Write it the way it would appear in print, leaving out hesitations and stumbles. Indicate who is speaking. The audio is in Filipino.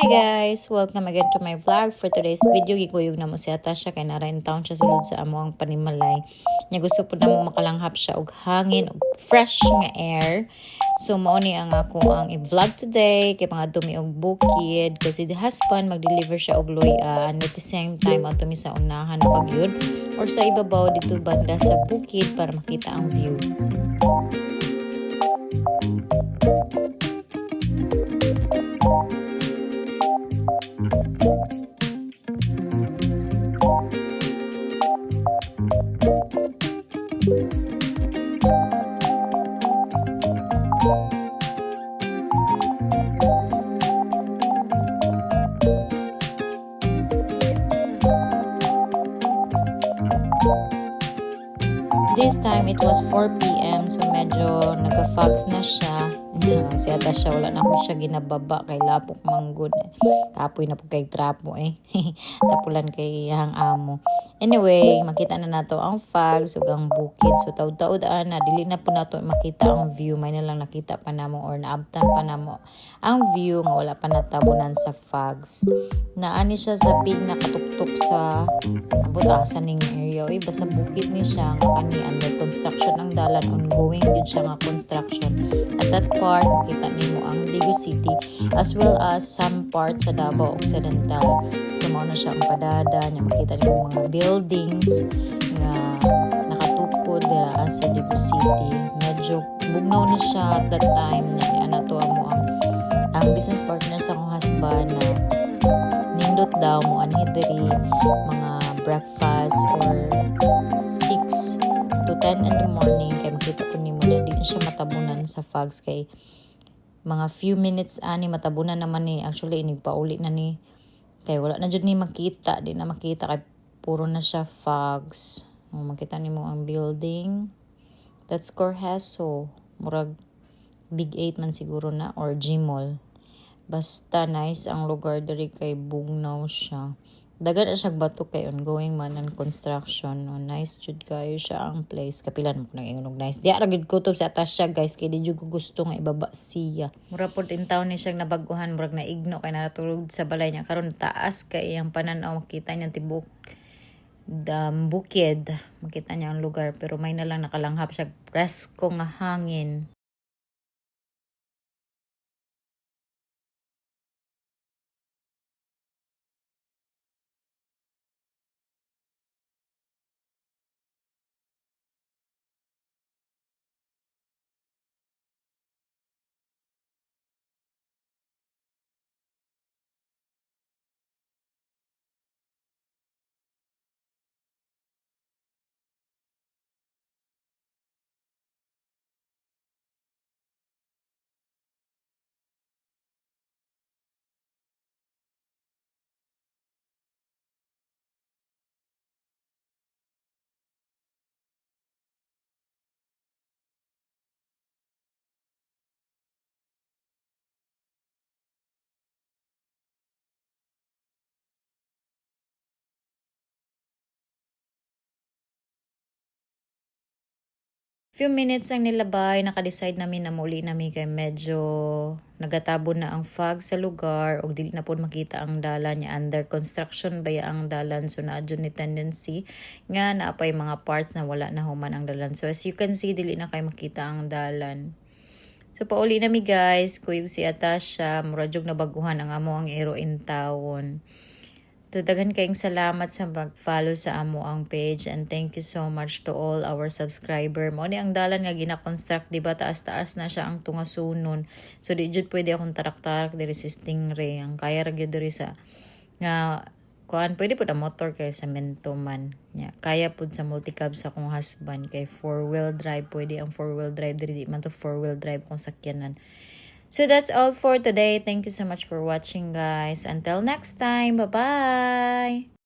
Speaker 1: Hi guys! Welcome again to my vlog. For today's video, gikuyog na mo si Atasha kay nara in town siya sulod sa amo ang panimalay. Nya gusto po na mo makalanghap siya og hangin og fresh nga air. So mao ni ang ako ang i-vlog today kay mga dumi og bukid kasi the husband mag-deliver siya og loya and at the same time ato mi sa unahan pagyud or sa ibabaw dito banda sa bukid para makita ang view. This time, it was 4 p.m. So, medyo nagka-fogs na siya. Si Atasha, wala na ako siya ginababa kay lapok manggod. Kapoy na po kay trapo eh. Tapulan kay hang amo. Anyway, makita na nato ang fogs ug ang bukid. So, taud-taud na. Dili na po nato makita ang view. May na lang nakita pa namo or naabtan pa namo ang view nga wala pa natabunan sa fogs. Naani siya sa big na katuktok sa abot-asa ning area. Basta bukid ni siya nga kani under construction ang dalan, ongoing din siya nga construction. At that part makita nimo ang Dagu City as well as some part sa Davao Occidental. So mao na siya ang padada nya makita nimo mga buildings nga nakatukod dira sa Dagu City. Medyo bugnaw na siya at that time na nato mo ang business partner sa akong husband na nindot daw mo anhi diri mga breakfast or 6 to 10 in the morning kay makita ko nimo na di siya matabunan sa fogs kay mga few minutes ani matabunan naman ni actually inigpauli na ni kay wala na jud ni makita di na makita kay puro na siya fogs. Makita nimo ang building that's Corheso murag Big 8 man siguro na or Gmall. Basta nice ang lugar diri kay bugnaw siya. Dagan na siyang bato kay ongoing man ang construction. Nice jud kayo siya ang place. Kapilan mo nang ingon nice. Di ara gid kutob sa Atasha guys kay di jud ko gusto nga ibaba siya. Mura pod in town ni siyang nabaguhan murag naigno kay natulog sa balay niya karon taas kay ang pananaw makita niya tibok bukid. Makita niya ang lugar pero may na lang nakalanghap siya presko nga hangin. Few minutes ang nilabay, naka-decide namin na muli namin kay medyo nagatabon na ang fog sa lugar o dili na po makita ang dalan niya under construction baya ang dalan so naadyo ni tendency nga naapay mga parts na wala na human ang dalan. So as you can see dili na kay makita ang dalan. So pauli nami guys, kuyog si Atasha, murajog na baguhan ang amo ang ero in town. To daghan kayong salamat sa mag-follow sa amo ang page and thank you so much to all our subscriber. Mao ni ang dalan nga gina-construct di ba taas-taas na siya ang tungasunon. So di jud pwede akong tarak-tarak diri sa Stingray. Ang kaya ra gyud diri sa nga kuan pwede pud ang motor kay sa mento man. Kaya pud sa multicab sa akong husband kay 4-wheel drive pwede ang 4-wheel drive diri di man to 4-wheel drive kung sakyanan. So that's all for today. Thank you so much for watching guys. Until next time. Bye-bye!